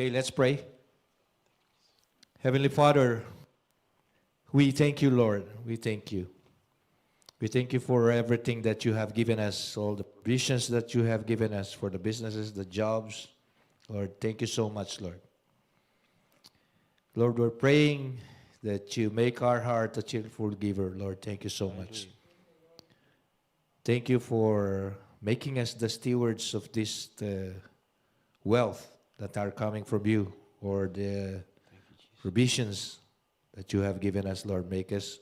Okay, let's pray. Heavenly Father, we thank you, Lord. We thank you. We thank you for everything that you have given us, all the provisions that you have given us for the businesses, the jobs. Lord, thank you so much, Lord. Lord, we're praying that you make our heart a cheerful giver. Lord, thank you so much. Thank you for making us the stewards of this wealth that are coming from you, or the provisions that you have given us, Lord. Make us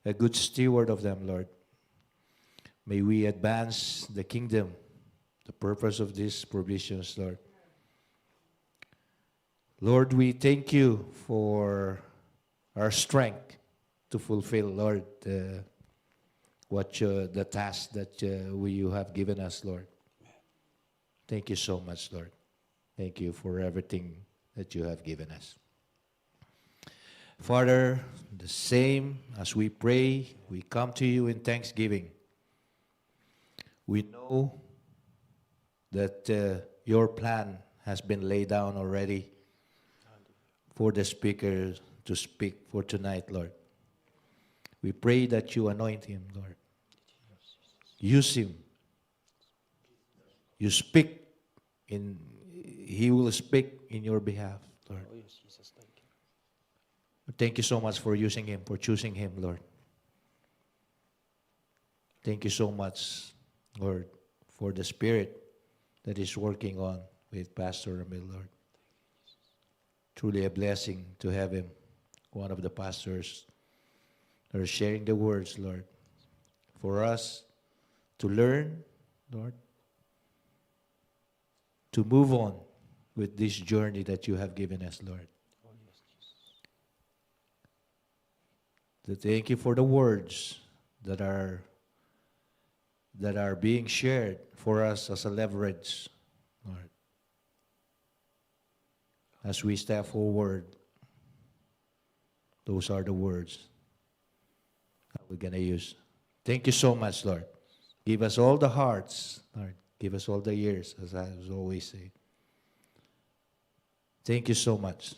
a good steward of them, Lord. May we advance the kingdom, the purpose of these provisions, Lord. Lord, we thank you for our strength to fulfill, Lord, the task that you have given us, Lord. Thank you so much, Lord. Thank you for everything that you have given us. Father, the same as we pray, we come to you in thanksgiving. We know that your plan has been laid down already for the speaker to speak for tonight, Lord. We pray that you anoint him, Lord. Use him. You speak he will speak in your behalf, Lord. Oh, yes, Jesus, thank you. Thank you so much for using him, for choosing him, Lord. Thank you so much, Lord, for the spirit that is working on with Pastor Ramil, Lord. Truly a blessing to have him, one of the pastors that are sharing the words, Lord, for us to learn, Lord, to move on with this journey that you have given us, Lord. Oh, yes, Jesus. Thank you for the words that are being shared for us as a leverage, Lord. As we step forward, those are the words that we're going to use. Thank you so much, Lord. Give us all the hearts, Lord. Give us all the ears, as I always say. Thank you so much.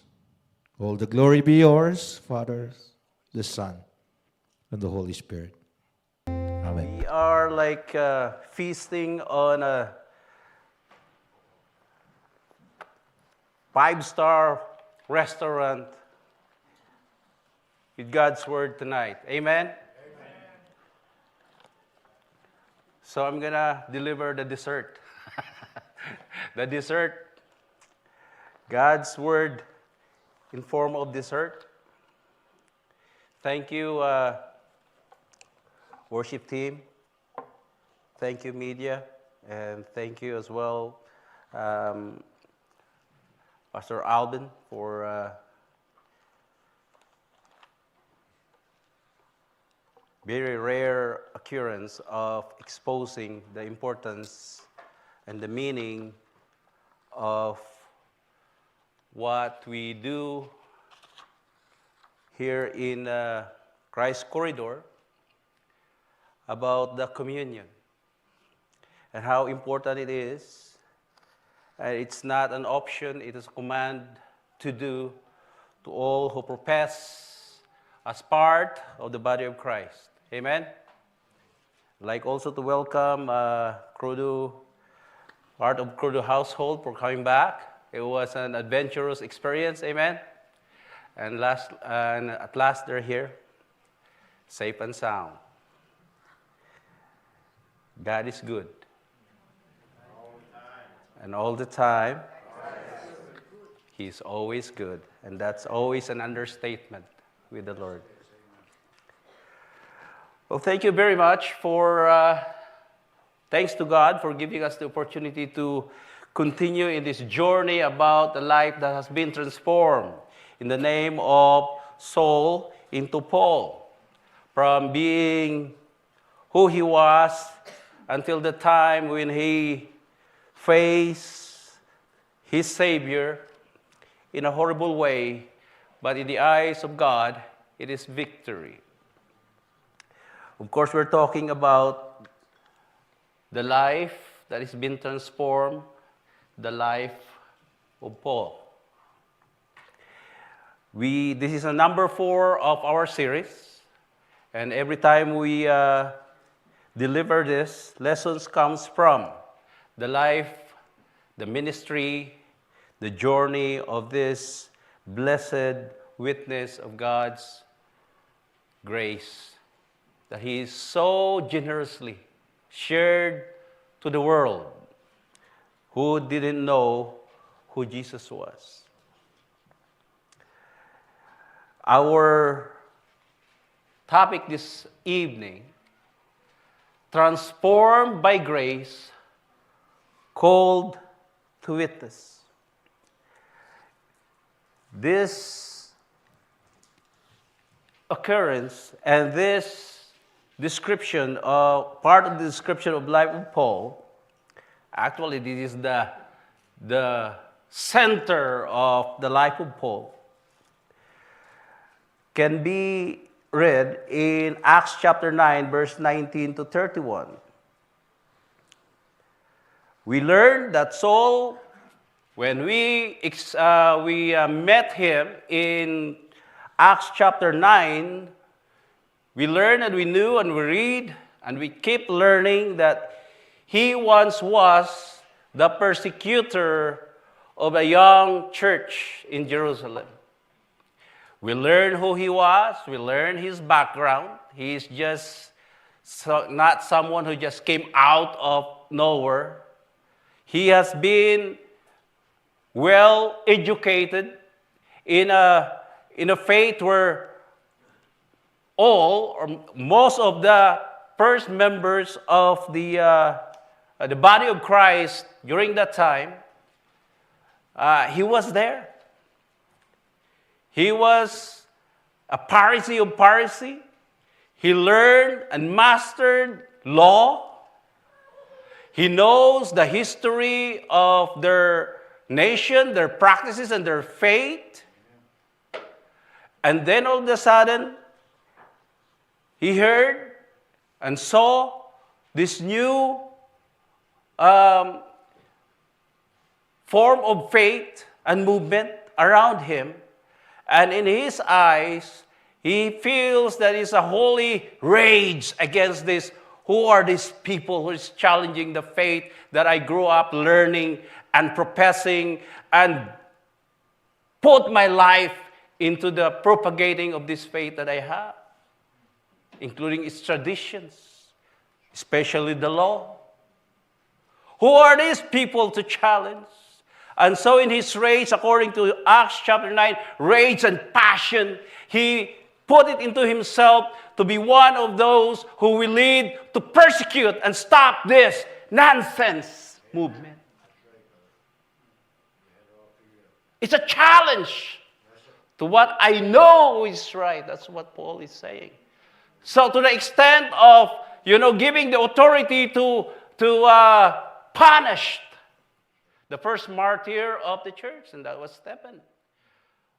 All the glory be yours, Father, the Son, and the Holy Spirit. Amen. We are like feasting on a 5-star restaurant with God's word tonight. Amen? Amen. So I'm going to deliver the dessert. The dessert, God's word in form of dessert. Thank you, worship team. Thank you, media. And thank you as well, Pastor Alvin, for very rare occurrence of exposing the importance and the meaning of what we do here in Christ Corridor about the communion and how important it is. It's not an option, it is a command to do to all who profess as part of the body of Christ. Amen? I'd like also to welcome Crudu, part of Crudu household, for coming back. It was an adventurous experience, amen? And at last they're here, safe and sound. God is good. All the time. And all the time, He's always good. And that's always an understatement with the Lord. Well, thank you very much for, thanks to God for giving us the opportunity to continue in this journey about a life that has been transformed in the name of Saul into Paul. From being who he was until the time when he faced his Savior in a horrible way, but in the eyes of God, it is victory. Of course, we're talking about the life that has been transformed, the life of Paul. This is a number 4 of our series, and every time we deliver this, lessons comes from the life, the ministry, the journey of this blessed witness of God's grace that He is so generously shared to the world who didn't know who Jesus was. Our topic this evening, transformed by grace, called to witness. This occurrence and this description, part of the description of life of Paul, actually this is the center of the life of Paul, can be read in Acts chapter 9, verse 19 to 31. We learned that Saul, when we met him in Acts chapter 9, we learned and we knew and we read and we keep learning that he once was the persecutor of a young church in Jerusalem. We learn who he was. We learn his background. He's just not someone who just came out of nowhere. He has been well educated in a faith where all or most of the first members of the body of Christ during that time, he was there. He was a Pharisee of Pharisee. He learned and mastered law. He knows the history of their nation, their practices, and their faith. And then all of a sudden, he heard and saw this new form of faith and movement around him. And in his eyes, he feels that it's a holy rage against this. Who are these people who is challenging the faith that I grew up learning and professing and put my life into the propagating of this faith that I have, including its traditions, especially the law? Who are these people to challenge? And so in his rage, according to Acts chapter 9, rage and passion, he put it into himself to be one of those who will lead to persecute and stop this nonsense movement. It's a challenge to what I know is right. That's what Paul is saying. So to the extent of, giving the authority to punish the first martyr of the church, and that was Stephen.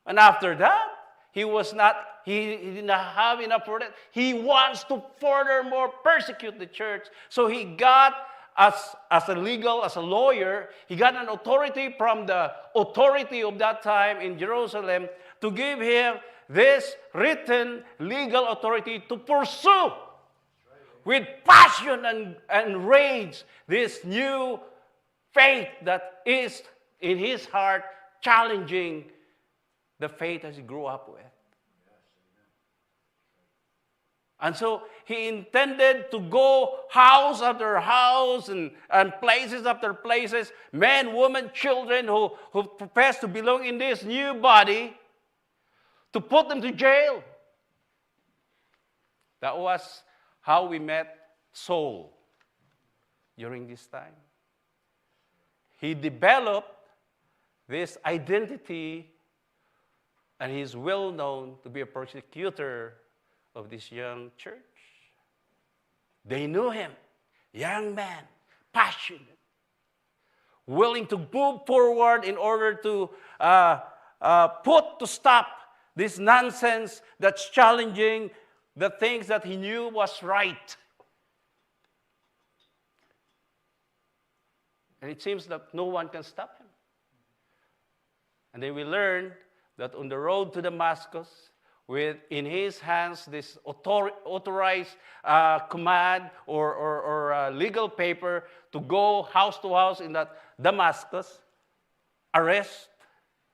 And after that, he didn't have enough for that. He wants to furthermore persecute the church. So he got, as a lawyer, he got an authority from the authority of that time in Jerusalem to give him this written legal authority to pursue with passion and rage this new faith that is in his heart challenging the faith as he grew up with. And so he intended to go house after house and places after places, men, women, children who profess to belong in this new body, to put them to jail. That was how we met Saul during this time. He developed this identity, and he's well known to be a persecutor of this young church. They knew him, young man, passionate, willing to move forward in order to stop this nonsense that's challenging the things that he knew was right. And it seems that no one can stop him. And then we learn that on the road to Damascus, with in his hands this authorized command or legal paper to go house to house in that Damascus, arrest,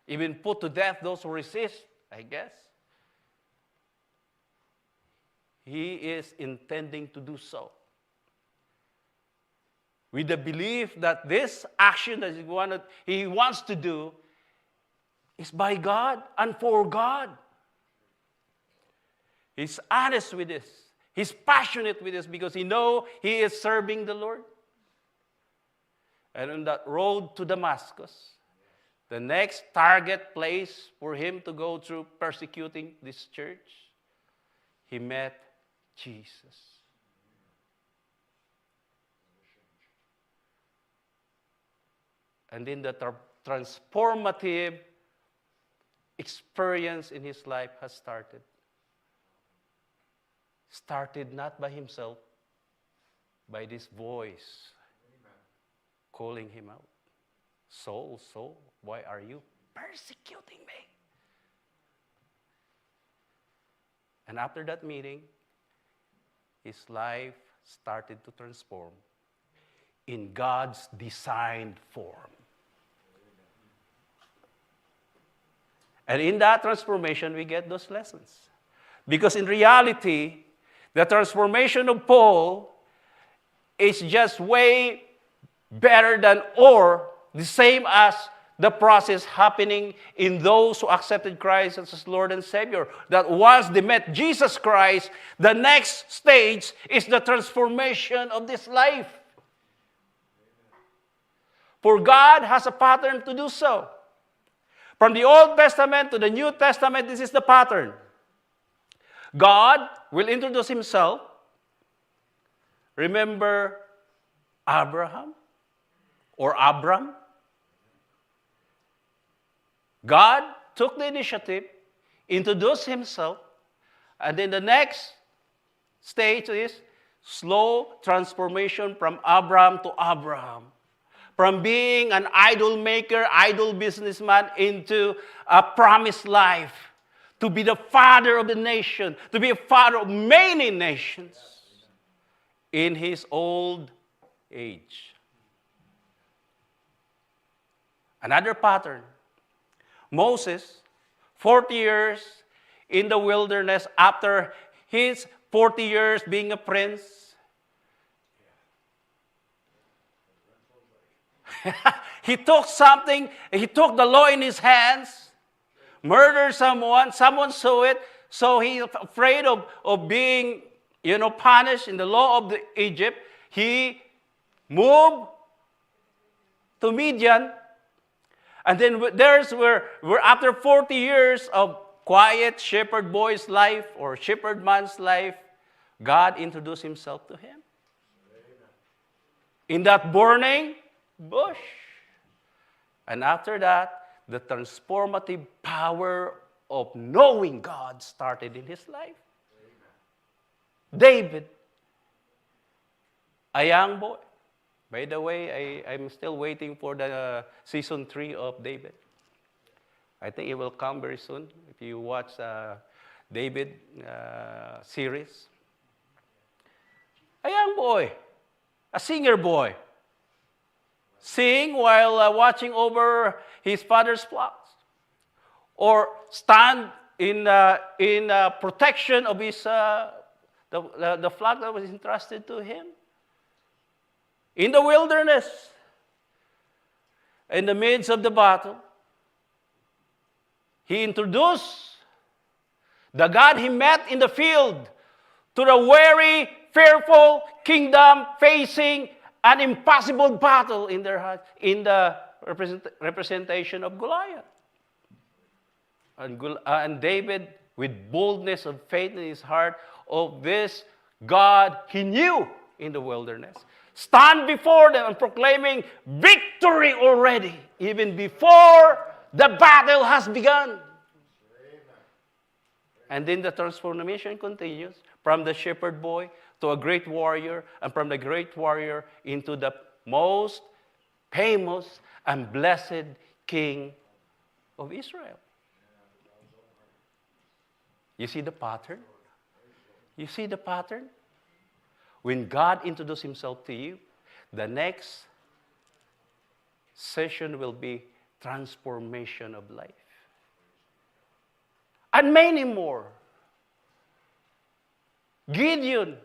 even put to death those who resist, I guess. He is intending to do so, with the belief that this action that he wants to do is by God and for God. He's honest with this. He's passionate with this because he knows he is serving the Lord. And on that road to Damascus, the next target place for him to go through persecuting this church, he met Jesus. And then the transformative experience in his life has started. Started not by himself, by this voice calling him out. Saul, Saul, why are you persecuting me? And after that meeting, his life started to transform in God's designed form. And in that transformation, we get those lessons. Because in reality, the transformation of Paul is just way better than or the same as the process happening in those who accepted Christ as Lord and Savior. That once they met Jesus Christ, the next stage is the transformation of this life. For God has a pattern to do so. From the Old Testament to the New Testament, this is the pattern. God will introduce himself. Remember Abraham or Abram? God took the initiative, introduced himself, and then the next stage is slow transformation from Abram to Abraham. From being an idol maker, idol businessman into a promised life. To be the father of the nation, to be a father of many nations in his old age. Another pattern. Moses, 40 years in the wilderness after his 40 years being a prince. He took something, he took the law in his hands, murdered someone saw it, so he's afraid of being, punished in the law of Egypt. He moved to Midian, and then there's where after 40 years of quiet shepherd boy's life or shepherd man's life, God introduced himself to him. In that burning bush. And after that, the transformative power of knowing God started in his life. David, a young boy. By the way, I'm still waiting for the season 3 of David. I think it will come very soon if you watch David series. A young boy, a singer boy, sing while watching over his father's flocks, or stand in protection of his the flock that was entrusted to him. In the wilderness, in the midst of the battle, he introduced the God he met in the field to the weary, fearful kingdom facing an impossible battle in their heart, in the representation of Goliath. And David, with boldness of faith in his heart of this God he knew in the wilderness, stand before them and proclaiming victory already, even before the battle has begun. And then the transformation continues from the shepherd boy to a great warrior, and from the great warrior into the most famous and blessed king of Israel. You see the pattern? You see the pattern? When God introduces himself to you, the next session will be transformation of life. And many more. Gideon,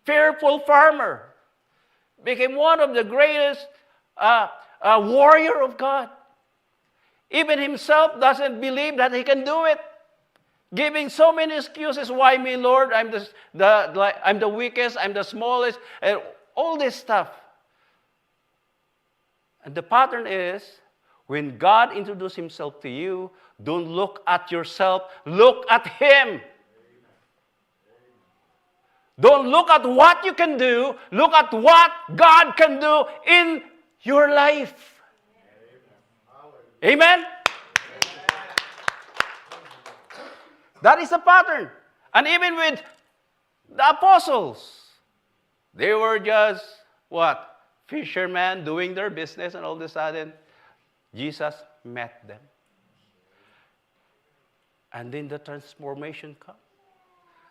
fearful farmer, became one of the greatest warrior of God. Even himself doesn't believe that he can do it. Giving so many excuses. Why me, Lord? I'm the weakest, I'm the smallest, and all this stuff. And the pattern is, when God introduces himself to you, don't look at yourself, look at him. Don't look at what you can do, look at what God can do in your life. Amen? That is the pattern. And even with the apostles, they were just, what? Fishermen doing their business, and all of a sudden, Jesus met them. And then the transformation comes.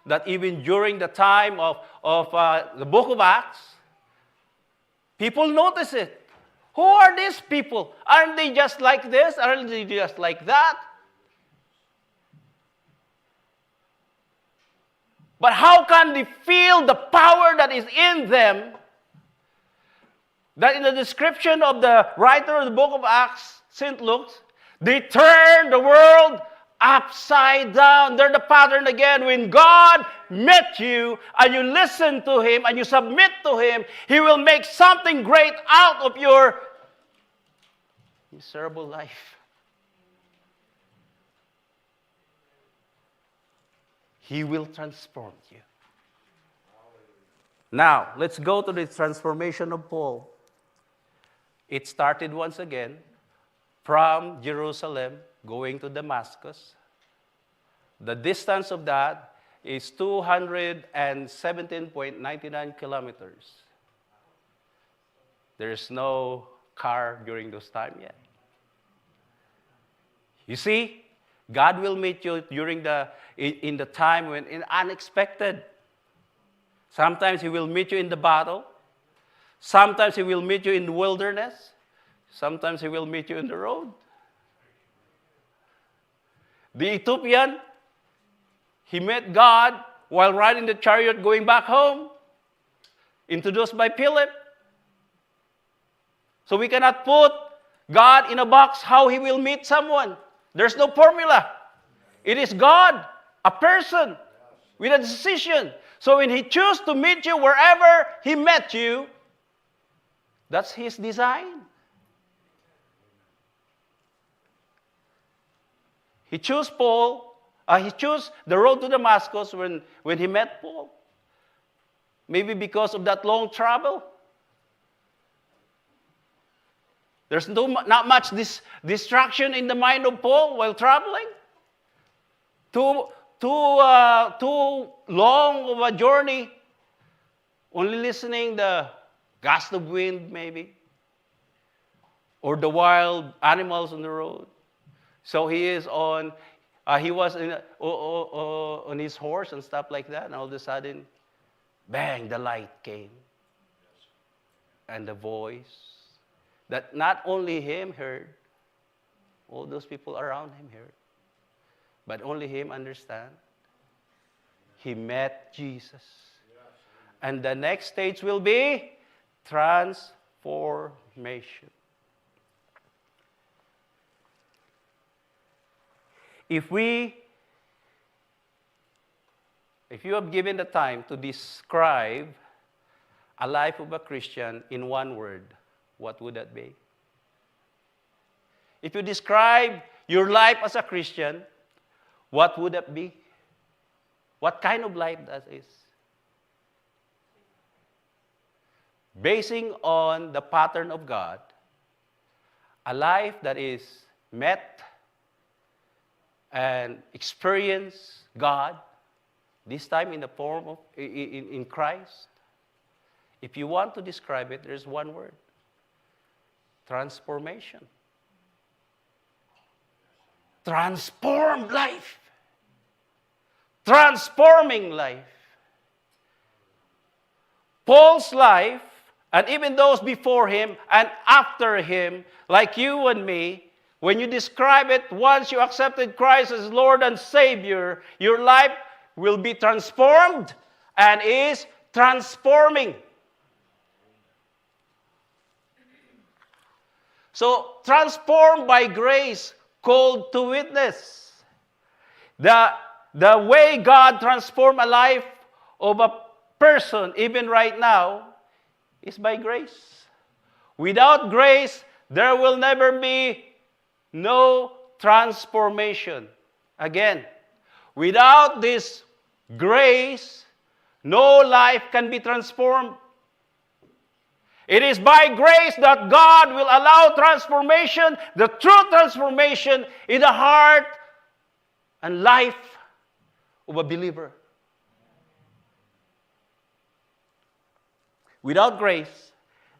That even during the time of the book of Acts, people notice it. Who are these people? Aren't they just like this? Aren't they just like that? But how can they feel the power that is in them? That in the description of the writer of the book of Acts, St. Luke, they turn the world upside down. They're the pattern again. When God met you and you listen to him and you submit to him, he will make something great out of your miserable life. He will transform you. Now, let's go to the transformation of Paul. It started once again from Jerusalem going to Damascus. The distance of that is 217.99 kilometers. There is no car during those time yet. You see, God will meet you during in the time when unexpected. Sometimes he will meet you in the battle. Sometimes he will meet you in the wilderness. Sometimes he will meet you in the road. The Ethiopian, he met God while riding the chariot going back home, introduced by Philip. So we cannot put God in a box how he will meet someone. There's no formula. It is God, a person, with a decision. So when he chooses to meet you wherever he met you, that's his design. He chose Paul. He chose the road to Damascus when he met Paul. Maybe because of that long travel. There's not much distraction in the mind of Paul while traveling. Too long of a journey. Only listening the gust of wind, maybe. Or the wild animals on the road. So he was on his horse and stuff like that, and all of a sudden, bang, the light came. And the voice that not only him heard, all those people around him heard, but only him understand. He met Jesus. And the next stage will be transformation. If you have given the time to describe a life of a Christian in one word, what would that be? If you describe your life as a Christian, what would that be? What kind of life that is? Basing on the pattern of God, a life that is met and experience God, this time in the form of in Christ. If you want to describe it, there's one word: transformation. Transformed life. transforming life. Paul's life, and even those before him and after him, like you and me, when you describe it, once you accepted Christ as Lord and Savior, your life will be transformed and is transforming. So, transformed by grace, called to witness. The way God transformed a life of a person, even right now, is by grace. Without grace, there will never be no transformation. Again, without this grace, no life can be transformed. It is by grace that God will allow transformation, the true transformation in the heart and life of a believer. Without grace,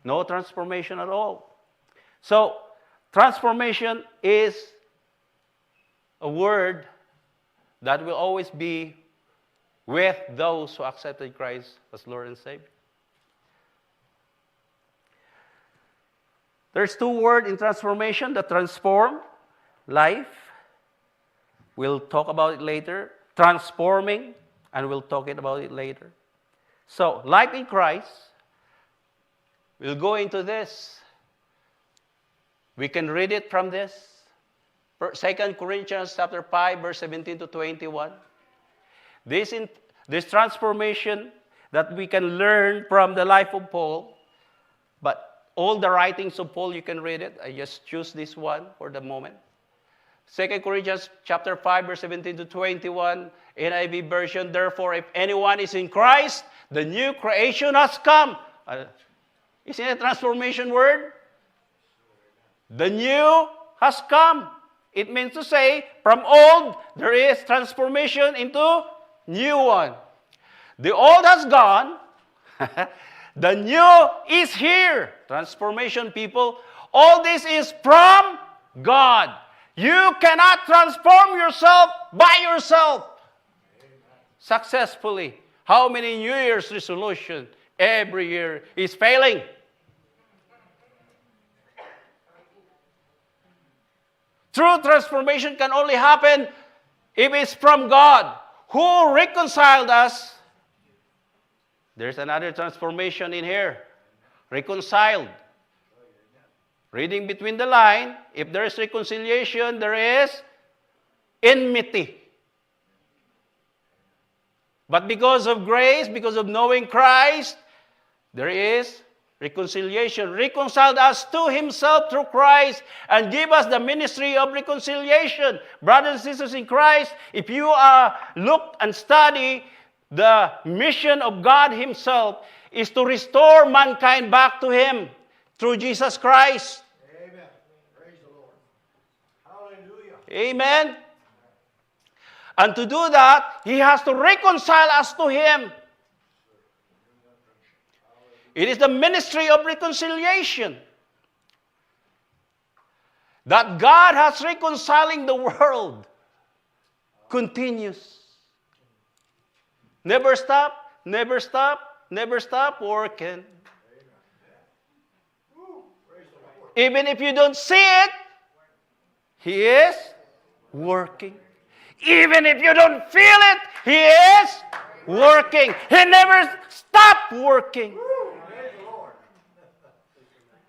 no transformation at all. So, transformation is a word that will always be with those who accepted Christ as Lord and Savior. There's two words in transformation that transform life. We'll talk about it later. Transforming, and we'll talk about it later. So, life in Christ, we'll go into this. We can read it from this. 2 Corinthians chapter 5, verse 17 to 21. This transformation that we can learn from the life of Paul, but all the writings of Paul, you can read it. I just choose this one for the moment. 2 Corinthians chapter 5, verse 17 to 21, NIV version. Therefore, if anyone is in Christ, the new creation has come. Isn't it a transformation word? The new has come. It means to say, from old, there is transformation into new one. The old has gone. The new is here. Transformation, people. All this is from God. You cannot transform yourself by yourself successfully. How many New Year's resolution every year is failing? True transformation can only happen if it's from God, who reconciled us. There's another transformation in here. Reconciled. Reading between the line, if there is reconciliation, there is enmity. But because of grace, because of knowing Christ, there is reconciliation. Reconciled us to Himself through Christ and give us the ministry of reconciliation. Brothers and sisters in Christ, if you look and study the mission of God Himself is to restore mankind back to Him through Jesus Christ. Amen. Praise the Lord. Hallelujah. Amen. And to do that, He has to reconcile us to Him. It is the ministry of reconciliation that God has reconciling the world. Continues. Never stop, never stop, never stop working. Even if you don't see it, He is working. Even if you don't feel it, He is working. He never stopped working.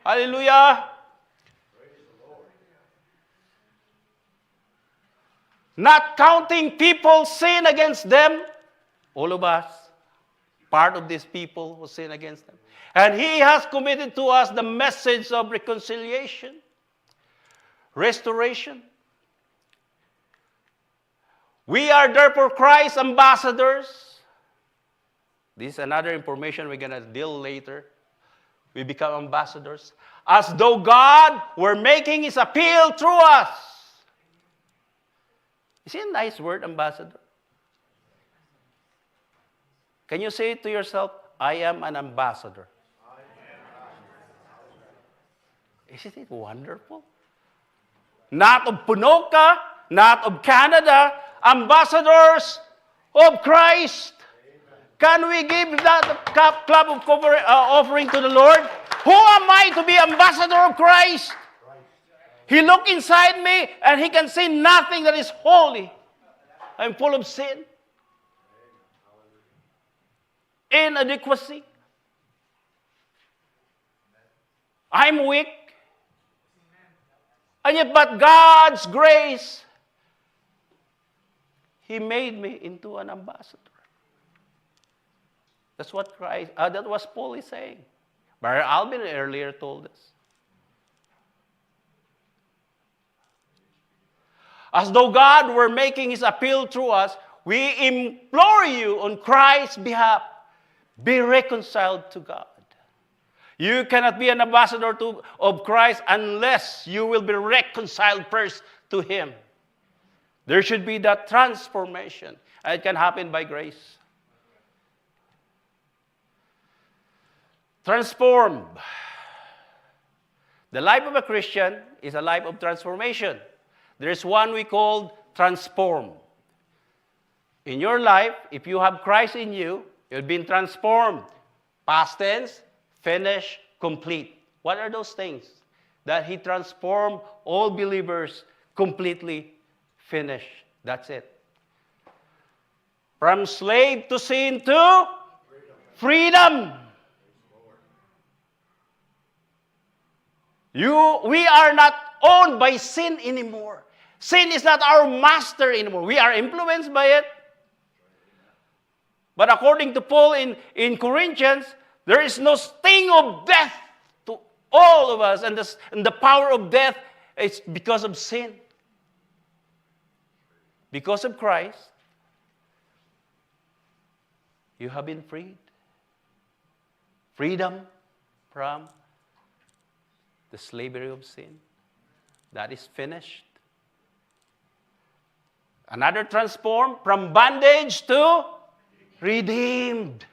Hallelujah. Not counting people's sin against them. All of us, part of these people who sin against them. And He has committed to us the message of reconciliation, restoration. We are therefore Christ's ambassadors. This is another information we're going to deal later. We become ambassadors. As though God were making His appeal through us. Is it a nice word, ambassador? Can you say it to yourself? I am an ambassador. Isn't it wonderful? Not of Punoka, not of Canada, ambassadors of Christ. Can we give that clap of offering to the Lord? Who am I to be ambassador of Christ? He look inside me and he can see nothing that is holy. I'm full of sin, inadequacy. I'm weak. And yet, but God's grace, He made me into an ambassador. That's what that was Paul is saying. Brother Alvin earlier told us. As though God were making His appeal through us, we implore you on Christ's behalf, be reconciled to God. You cannot be an ambassador of Christ unless you will be reconciled first to Him. There should be that transformation, and it can happen by grace. Transformed. The life of a Christian is a life of transformation. There is one we call transformed. In your life, if you have Christ in you, you've been transformed. Past tense, finished, complete. What are those things? That He transformed all believers completely finished. That's it. From slave to sin to freedom. We are not owned by sin anymore. Sin is not our master anymore. We are influenced by it. But according to Paul in Corinthians, there is no sting of death to all of us. And the power of death is because of sin. Because of Christ, you have been freed. Freedom from the slavery of sin. That is finished. Another transform from bondage to redeemed.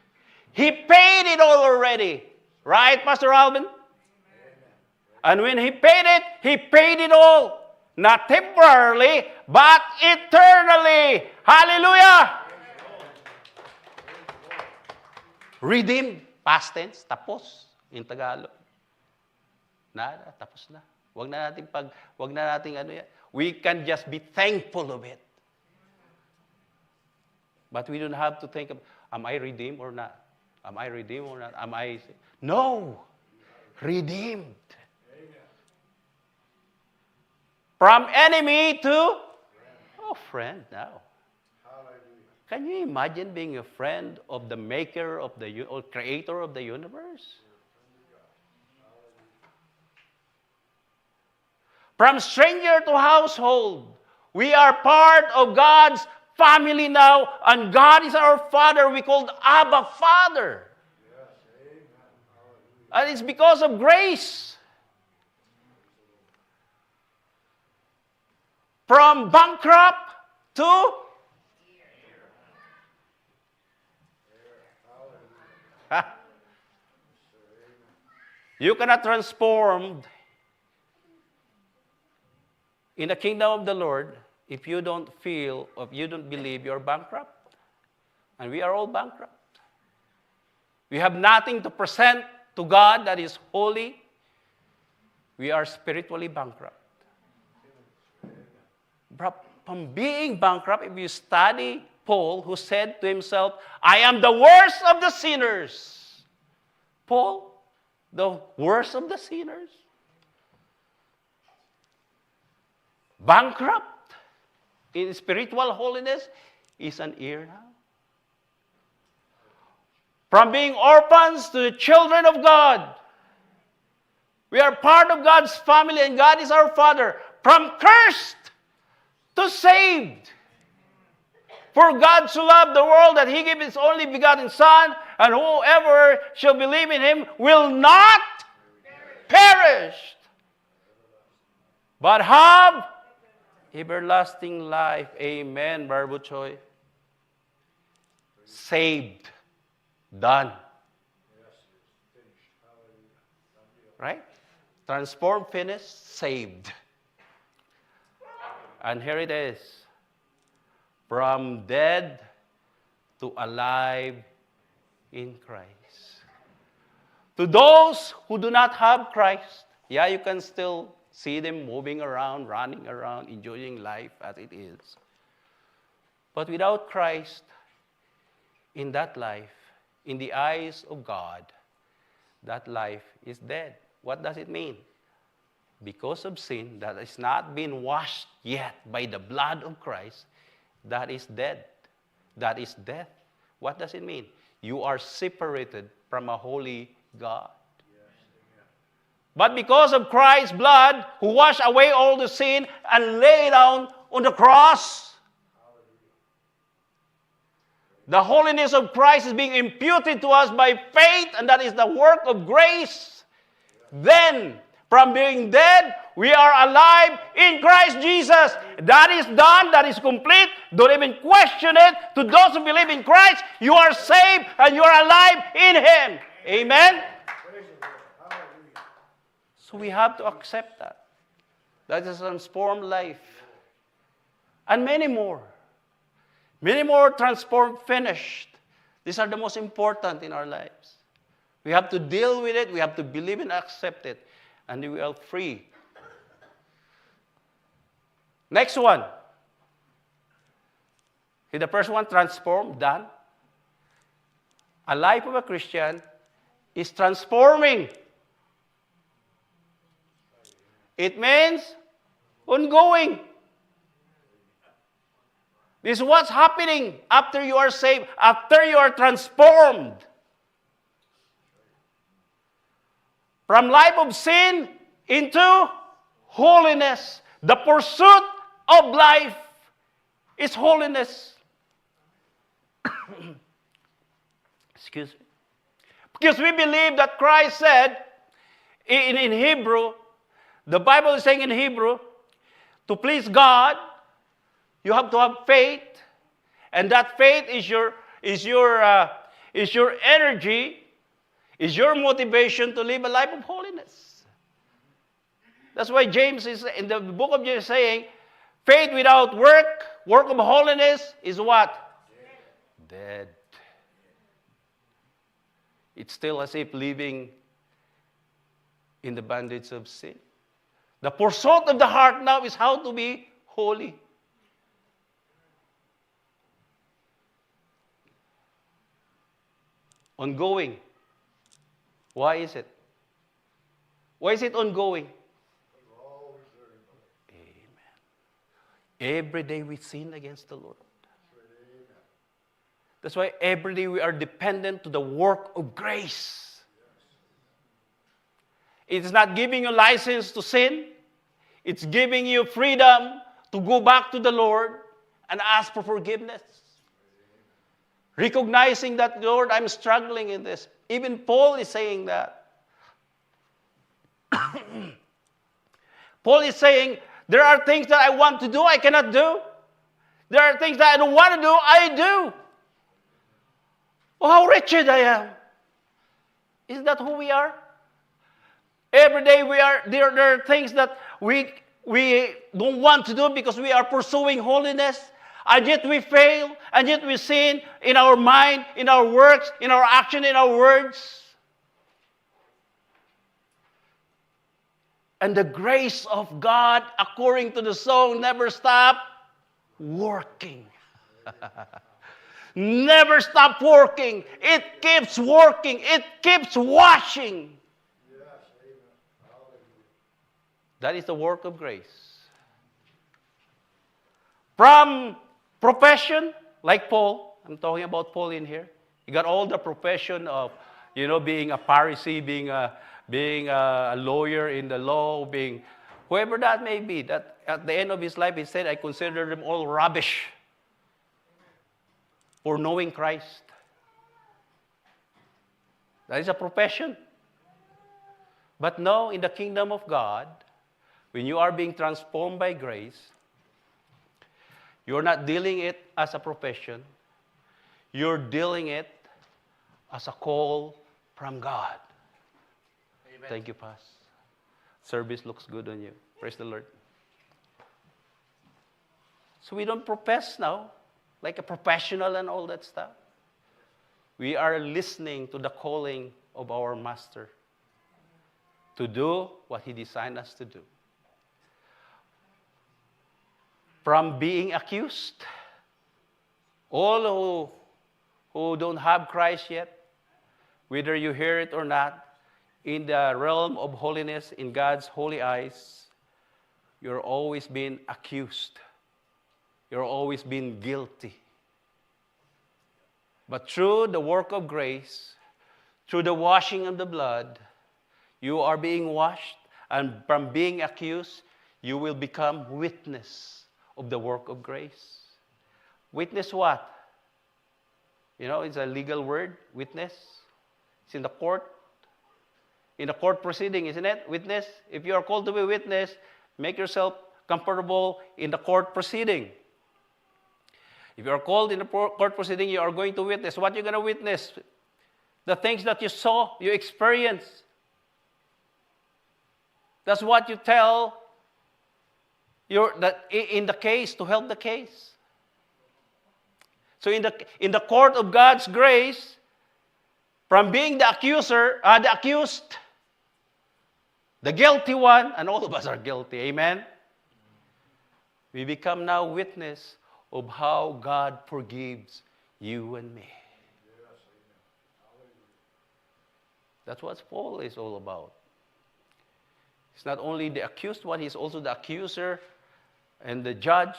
He paid it all already. Right, Pastor Alvin? And when He paid it all. Not temporarily, but eternally. Hallelujah! Redeemed. Past tense, tapos. In Tagalog. Nada, tapos na. Wag na nating ano yan. We can just be thankful of it. But we don't have to think of, am I redeemed or not? Am I redeemed or not? No. Redeemed. From enemy to friend now. Can you imagine being a friend of the maker of or creator of the universe? From stranger to household, we are part of God's family now, and God is our Father. We called Abba Father. And it's because of grace. From bankrupt to you cannot transform in the kingdom of the Lord if you don't believe you're bankrupt. And we are all bankrupt. We have nothing to present to God that is holy. We are spiritually bankrupt. From being bankrupt, if you study Paul, who said to himself, I am the worst of the sinners. Paul, the worst of the sinners. Bankrupt in spiritual holiness is an ear now. From being orphans to the children of God. We are part of God's family and God is our Father. From cursed to saved. For God so loved the world that He gave His only begotten Son, and whoever shall believe in Him will not perish, but have everlasting life. Amen, Barbuchoy. Saved. Done. Right? Transformed, finished, saved. And here it is. From dead to alive in Christ. To those who do not have Christ, yeah, you can still see them moving around, running around, enjoying life as it is. But without Christ, in that life, in the eyes of God, that life is dead. What does it mean? Because of sin that has not been washed yet by the blood of Christ, that is dead. That is death. What does it mean? You are separated from a holy God. But because of Christ's blood, who washed away all the sin and lay down on the cross, the holiness of Christ is being imputed to us by faith, and that is the work of grace. Then, from being dead, we are alive in Christ Jesus. That is done. That is complete. Don't even question it. To those who believe in Christ, you are saved and you are alive in Him. Amen? Praise the Lord. Hallelujah. So we have to accept that. That is a transformed life. And many more. Many more transformed, finished. These are the most important in our lives. We have to deal with it. We have to believe and accept it. And we are free. Next one. See, the first one, transformed, done. A life of a Christian is transforming. It means ongoing. This is what's happening after you are saved, after you are transformed. From life of sin into holiness. The pursuit of life is holiness. Excuse me. Because we believe that Christ said in Hebrew, the Bible is saying in Hebrew, to please God, you have to have faith, and that faith is your energy, is your motivation to live a life of holiness. That's why James is in the book of James saying, faith without work of holiness is what? Dead. It's still as if living in the bondage of sin. The pursuit of the heart now is how to be holy. Ongoing. Why is it? Why is it ongoing? Amen. Every day we sin against the Lord. That's why every day we are dependent to the work of grace. It's not giving you license to sin. It's giving you freedom to go back to the Lord and ask for forgiveness. Recognizing that, Lord, I'm struggling in this. Even Paul is saying that. Paul is saying, there are things that I want to do, I cannot do. There are things that I don't want to do, I do. Oh, how wretched I am. Is that who we are? Every day there are things that we don't want to do because we are pursuing holiness. And yet we fail, and yet we sin in our mind, in our works, in our action, in our words. And the grace of God, according to the song, never stop working. Never stop working. It keeps working. It keeps washing. Yes, amen. Hallelujah. That is the work of grace. From profession, like Paul, I'm talking about Paul in here. He got all the profession of, being a Pharisee, being a lawyer in the law, being whoever that may be. That at the end of his life, he said, I consider them all rubbish for knowing Christ. That is a profession. But no, in the kingdom of God, when you are being transformed by grace, you're not dealing it as a profession. You're dealing it as a call from God. Amen. Thank you, Pas. Service looks good on you. Praise the Lord. So we don't profess now, like a professional and all that stuff. we are listening to the calling of our Master to do what He designed us to do. From being accused, all who don't have Christ yet, whether you hear it or not, in the realm of holiness, in God's holy eyes, you're always being accused. You're always being guilty. But through the work of grace, through the washing of the blood, you are being washed, and from being accused, you will become witness of the work of grace. Witness what? You know, it's a legal word, witness. It's in the court. In the court proceeding, isn't it? Witness. If you are called to be witness, make yourself comfortable in the court proceeding. If you are called in the court proceeding, you are going to witness. What are you going to witness? The things that you saw, you experienced. That's what you tell in the case, to help the case. So in the court of God's grace, from being the accuser, the accused, the guilty one, and all of us are guilty, amen? We become now witness of how God forgives you and me. That's what Paul is all about. He's not only the accused one, he's also the accuser and the judge.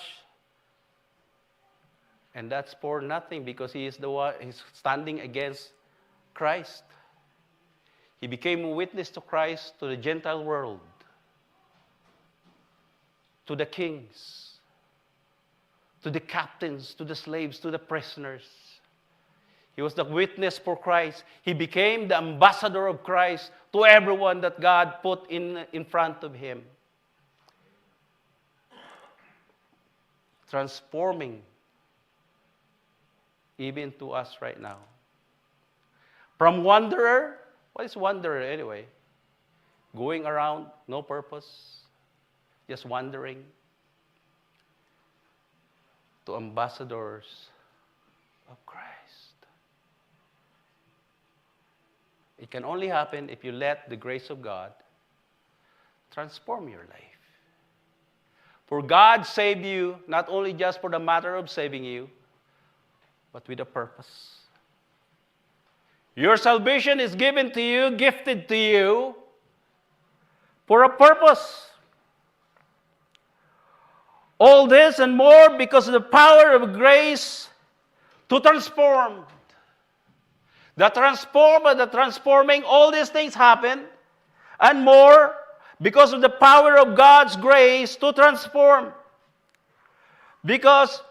And that's for nothing, because he is the one, he's standing against Christ. He became a witness to Christ to the Gentile world, to the kings, to the captains, to the slaves, to the prisoners. He was the witness for Christ. He became the ambassador of Christ to everyone that God put in front of him. Transforming even to us right now. From wanderer, what is wanderer anyway? Going around, no purpose, just wandering, to ambassadors of Christ. It can only happen if you let the grace of God transform your life. For God saved you, not only just for the matter of saving you, but with a purpose. Your salvation is given to you, gifted to you, for a purpose. All this and more because of the power of grace to transform. The transforming, all these things happen, and more because of the power of God's grace to transform. Because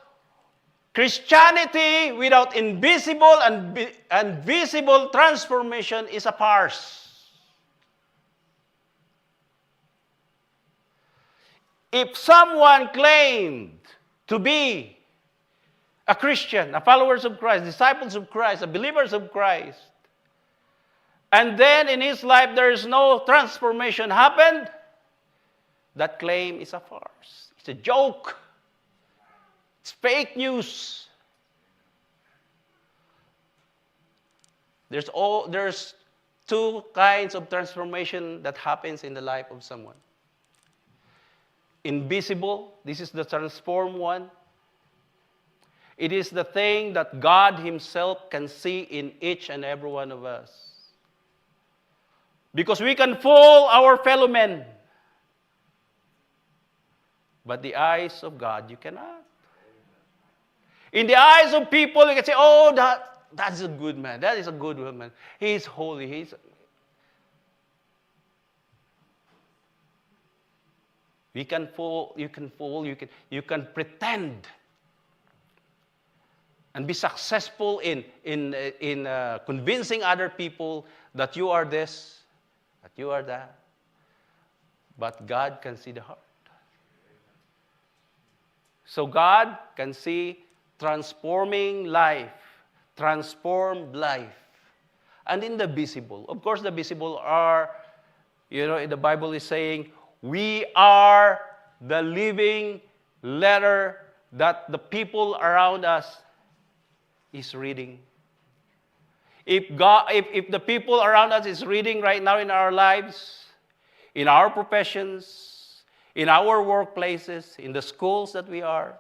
Christianity without invisible and visible transformation is a farce. If someone claimed to be a Christian, a followers of Christ, disciples of Christ, a believers of Christ, and then in his life there is no transformation happened, that claim is a farce. It's a joke. It's fake news. There's two kinds of transformation that happens in the life of someone. Invisible, this is the transformed one. It is the thing that God Himself can see in each and every one of us. Because we can fool our fellow men. But the eyes of God, you cannot. In the eyes of people, you can say, oh, that's a good man. That is a good woman. He is holy. You can fool, you can pretend and be successful in convincing other people that you are this, that you are that. But God can see the heart. So God can see transforming life, transformed life. And in the visible, of course the visible are, the Bible is saying, we are the living letter that the people around us is reading. if the people around us is reading right now in our lives, in our professions, in our workplaces, in the schools that we are,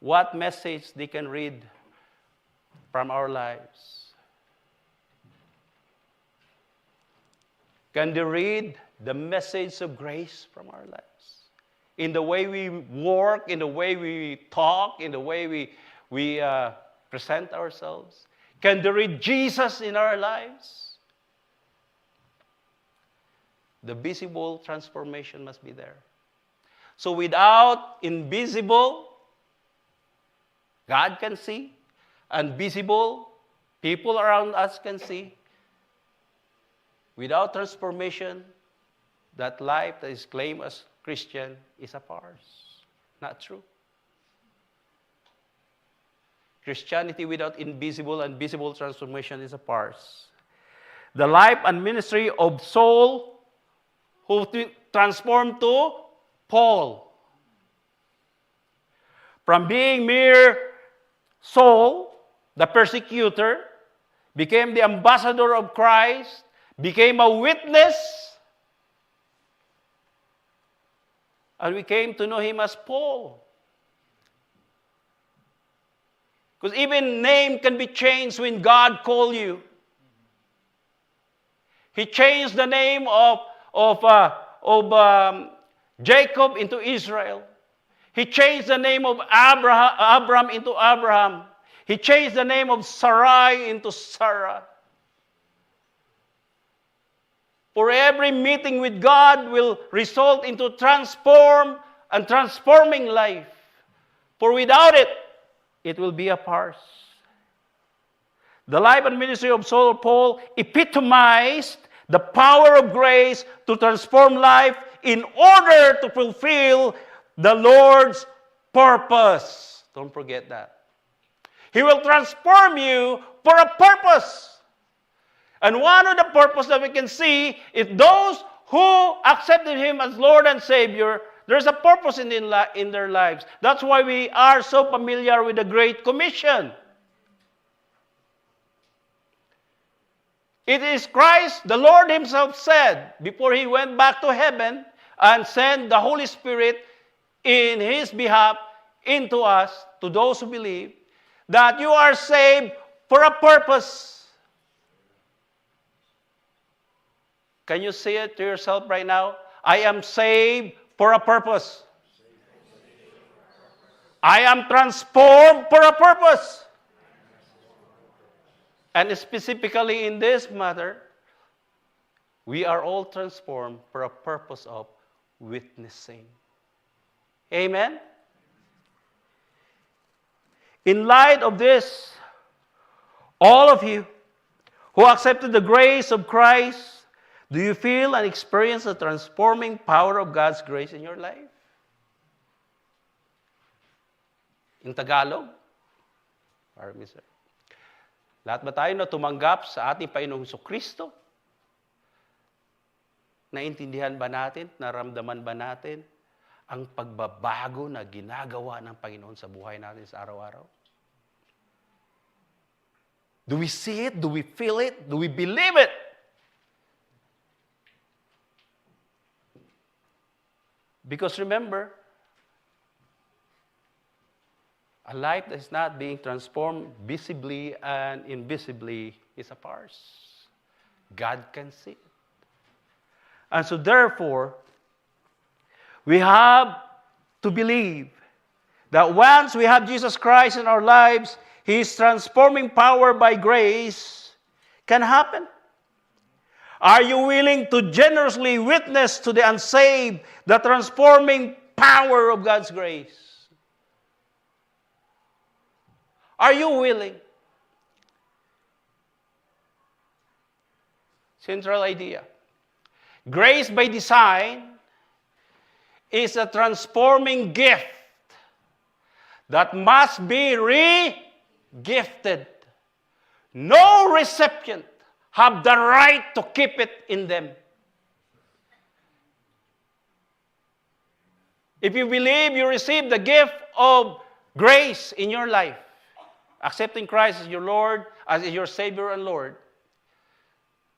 what message they can read from our lives? Can they read the message of grace from our lives? In the way we work, in the way we talk, in the way we present ourselves? Can they read Jesus in our lives? The visible transformation must be there. So without invisible, God can see, and visible, people around us can see. Without transformation, that life that is claimed as Christian is a farce. Not true. Christianity without invisible and visible transformation is a farce. The life and ministry of Saul, who transformed to Paul. From being mere Saul, the persecutor, became the ambassador of Christ, became a witness, and we came to know him as Paul. Because even name can be changed when God called you. He changed the name of Jacob into Israel. He changed the name of Abram into Abraham. He changed the name of Sarai into Sarah. For every meeting with God will result into transforming life. For without it, it will be a farce. The life and ministry of Saul Paul epitomized the power of grace to transform life in order to fulfill the Lord's purpose. Don't forget that. He will transform you for a purpose. And one of the purposes that we can see is those who accepted Him as Lord and Savior, there's a purpose in their lives. That's why we are so familiar with the Great Commission. It is Christ, the Lord Himself said, before He went back to heaven and sent the Holy Spirit in His behalf into us, to those who believe, that you are saved for a purpose. Can you say it to yourself right now? I am saved for a purpose. I am transformed for a purpose. And specifically in this matter, we are all transformed for a purpose of witnessing. Amen? In light of this, all of you who accepted the grace of Christ, do you feel and experience the transforming power of God's grace in your life? In Tagalog? Pardon me, sir. Lahat ba tayo na tumanggap sa ating Panginoong Jesucristo? Naintindihan ba natin, naramdaman ba natin ang pagbabago na ginagawa ng Panginoon sa buhay natin sa araw-araw? Do we see it? Do we feel it? Do we believe it? Because remember, a life that is not being transformed visibly and invisibly is a farce. God can see it. And so therefore, we have to believe that once we have Jesus Christ in our lives, His transforming power by grace can happen. Are you willing to generously witness to the unsaved the transforming power of God's grace? Are you willing? Central idea. Grace by design is a transforming gift that must be re-gifted. No recipient have the right to keep it in them. If you believe you received the gift of grace in your life, accepting Christ as your Lord, as your Savior and Lord,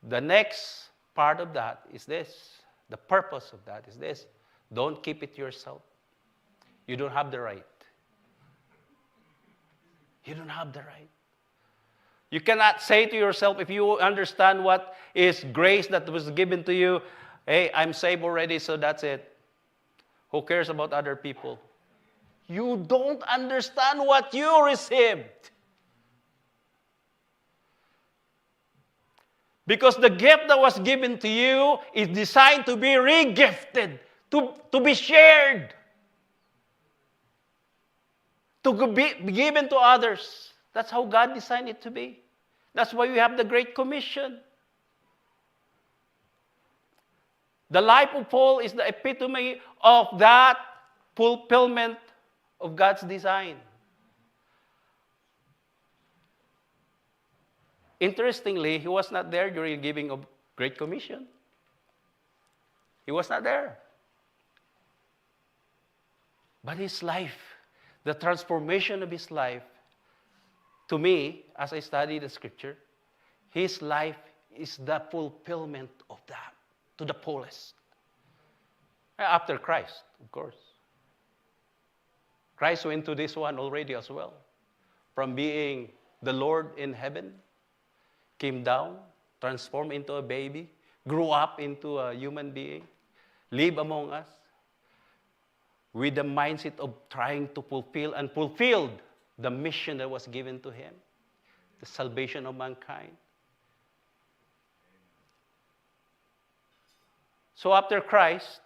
the next part of that is this. The purpose of that is this. Don't keep it to yourself. You don't have the right. You don't have the right. You cannot say to yourself, if you understand what is grace that was given to you, hey, I'm saved already, so that's it. Who cares about other people? You don't understand what you received. Because the gift that was given to you is designed to be re-gifted, to be shared, to be given to others. That's how God designed it to be. That's why we have the Great Commission. The life of Paul is the epitome of that fulfillment of God's design. Interestingly, he was not there during the giving of Great Commission. He was not there. But his life, the transformation of his life, to me, as I study the scripture, his life is the fulfillment of that to the fullest. After Christ, of course. Christ went to this one already as well. From being the Lord in heaven, came down, transformed into a baby, grew up into a human being, lived among us with the mindset of trying to fulfill and fulfilled the mission that was given to him, the salvation of mankind. So after Christ,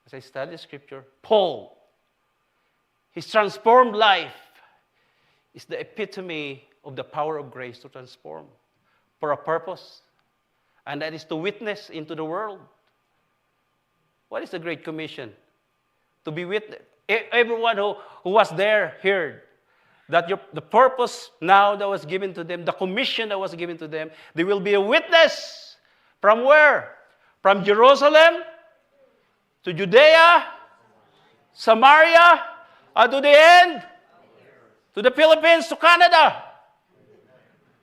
as I study Scripture, Paul, his transformed life is the epitome of the power of grace to transform for a purpose, and that is to witness into the world. What is the Great Commission? To be witness. Everyone who was there heard that the purpose now that was given to them, the commission that was given to them, they will be a witness. From where? From Jerusalem to Judea, Samaria, and to the end, to the Philippines, to Canada.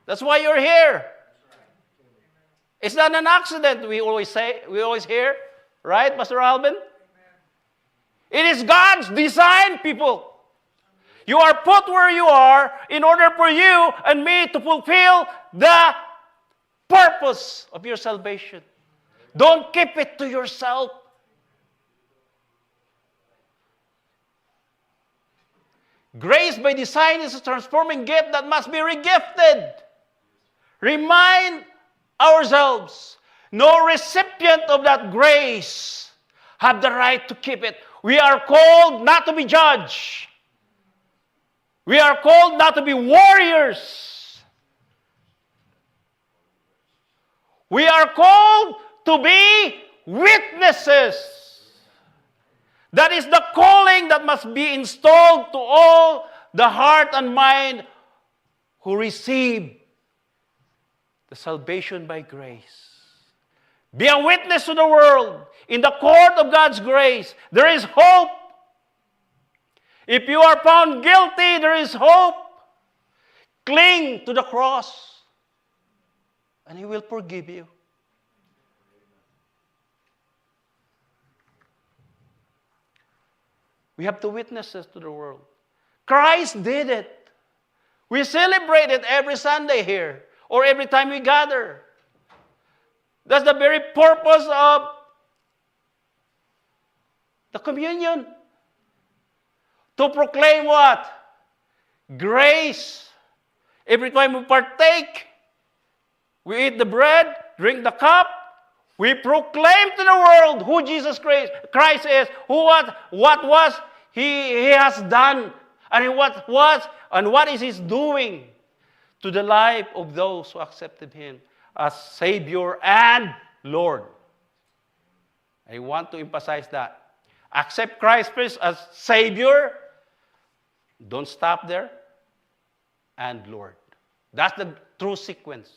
That's why you're here. It's not an accident, we always hear, right, Pastor Alvin? It is God's design, people. You are put where you are in order for you and me to fulfill the purpose of your salvation. Don't keep it to yourself. Grace by design is a transforming gift that must be regifted. Remind ourselves, no recipient of that grace have the right to keep it. We are called not to be judged. We are called not to be warriors. We are called to be witnesses. That is the calling that must be installed to all the heart and mind who receive the salvation by grace. Be a witness to the world. In the court of God's grace, there is hope. If you are found guilty, there is hope. Cling to the cross, and He will forgive you. We have to witness this to the world. Christ did it. We celebrate it every Sunday here, or every time we gather. That's the very purpose of the communion. To proclaim what? Grace. Every time we partake, we eat the bread, drink the cup, we proclaim to the world who Jesus Christ is, what He has done, and what is He doing to the life of those who accepted Him as Savior and Lord. I want to emphasize that. Accept Christ first as Savior. Don't stop there. And Lord. That's the true sequence.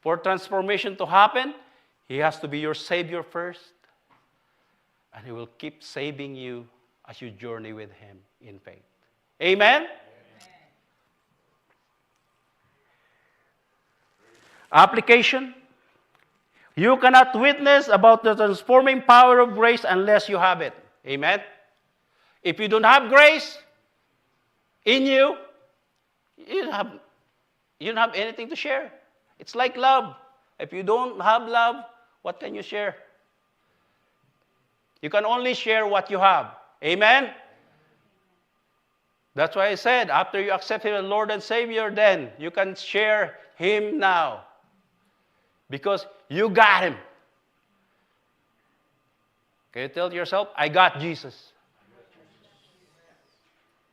For transformation to happen, He has to be your Savior first. And He will keep saving you as you journey with Him in faith. Amen? Application. You cannot witness about the transforming power of grace unless you have it. Amen? If you don't have grace in you, you don't have anything to share. It's like love. If you don't have love, what can you share? You can only share what you have. Amen? That's why I said, after you accept Him as Lord and Savior, then you can share Him now. Because you got Him. Can you tell yourself, I got Jesus?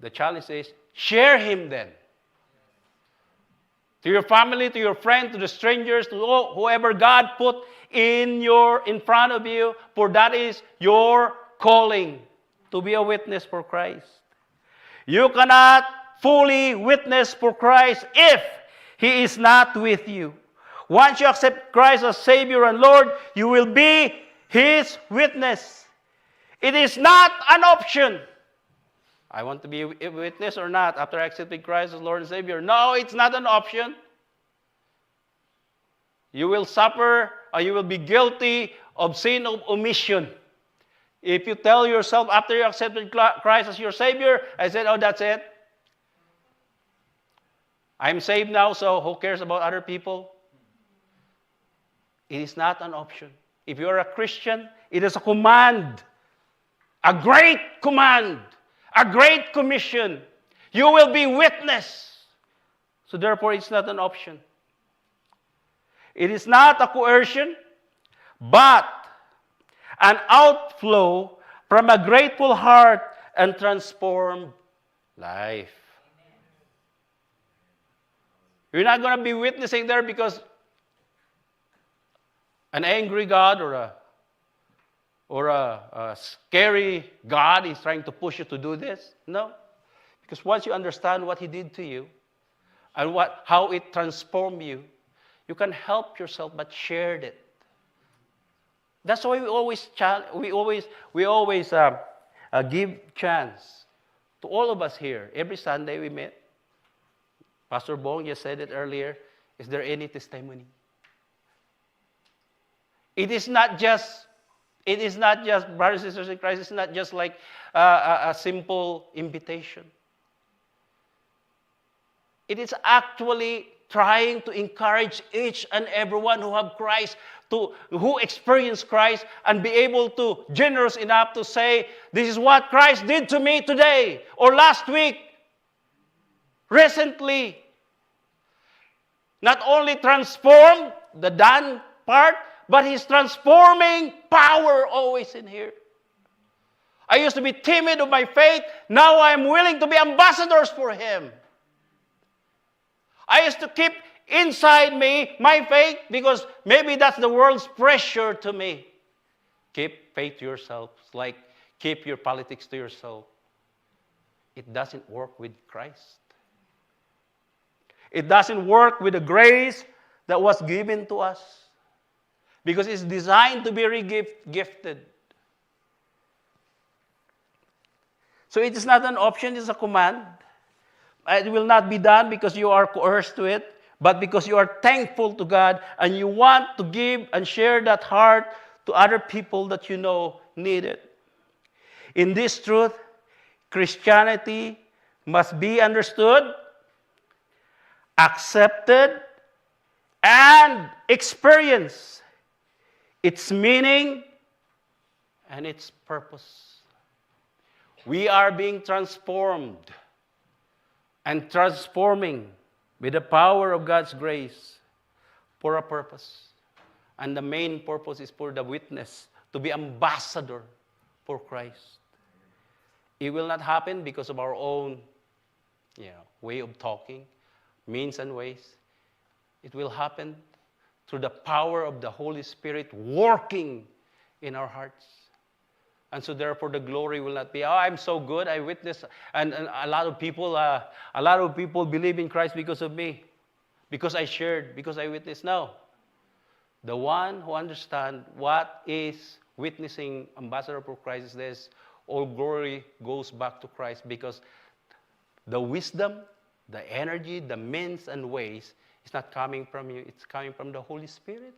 The challenge is, share Him then. To your family, to your friend, to the strangers, to whoever God put in front of you, for that is your calling, to be a witness for Christ. You cannot fully witness for Christ if He is not with you. Once you accept Christ as Savior and Lord, you will be His witness. It is not an option. I want to be a witness or not after accepting Christ as Lord and Savior. No, it's not an option. You will suffer or you will be guilty of sin of omission. If you tell yourself after you accepted Christ as your Savior, I said, oh, that's it. I'm saved now, so who cares about other people? It is not an option. If you are a Christian, it is a command. A great command. A great commission. You will be witness. So therefore, it's not an option. It is not a coercion, but an outflow from a grateful heart and transformed life. You're not going to be witnessing there because an angry God or a scary God is trying to push you to do this. No. Because once you understand what He did to you and how it transformed you, you can help yourself but share it. That's why we always give chance to all of us here. Every Sunday we meet. Pastor Bong just said it earlier. Is there any testimony? It is not just, brothers and sisters in Christ, it's not just like a simple invitation. It is actually trying to encourage each and everyone who have Christ, who experience Christ, and be able to, generous enough to say, this is what Christ did to me today, or last week, recently. Not only transformed the done part, but His transforming power always in here. I used to be timid of my faith. Now I am willing to be ambassadors for Him. I used to keep inside me my faith because maybe that's the world's pressure to me. Keep faith to yourself. It's like keep your politics to yourself. It doesn't work with Christ. It doesn't work with the grace that was given to us. Because it's designed to be gifted. So it is not an option, it's a command. It will not be done because you are coerced to it, but because you are thankful to God and you want to give and share that heart to other people that you know need it. In this truth, Christianity must be understood, accepted, and experienced. Its meaning and its purpose. We are being transformed and transforming with the power of God's grace for a purpose. And the main purpose is for the witness, to be ambassador for Christ. It will not happen because of our own way of talking, means and ways. It will happen through the power of the Holy Spirit working in our hearts. And so therefore the glory will not be, I'm so good, I witnessed, and a lot of people believe in Christ because of me, because I shared, because I witnessed. No. The one who understands what is witnessing ambassador for Christ is this, all glory goes back to Christ because the wisdom, The energy, the means and ways is not coming from you, it's coming from the Holy Spirit.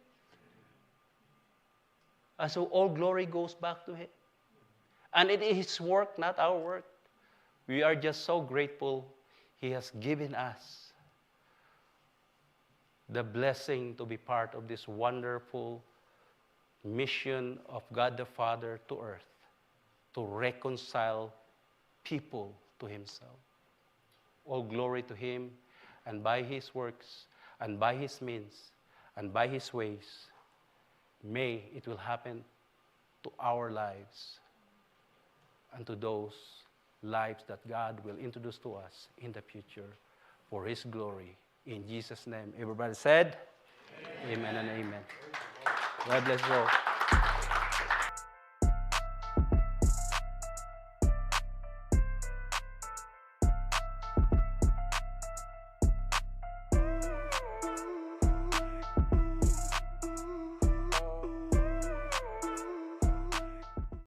And so all glory goes back to Him. And it is His work, not our work. We are just so grateful He has given us the blessing to be part of this wonderful mission of God the Father to earth, to reconcile people to Himself. All glory to Him, and by His works, and by His means, and by His ways, may it will happen to our lives and to those lives that God will introduce to us in the future for His glory. In Jesus' name, everybody said, amen, and amen. God bless you all.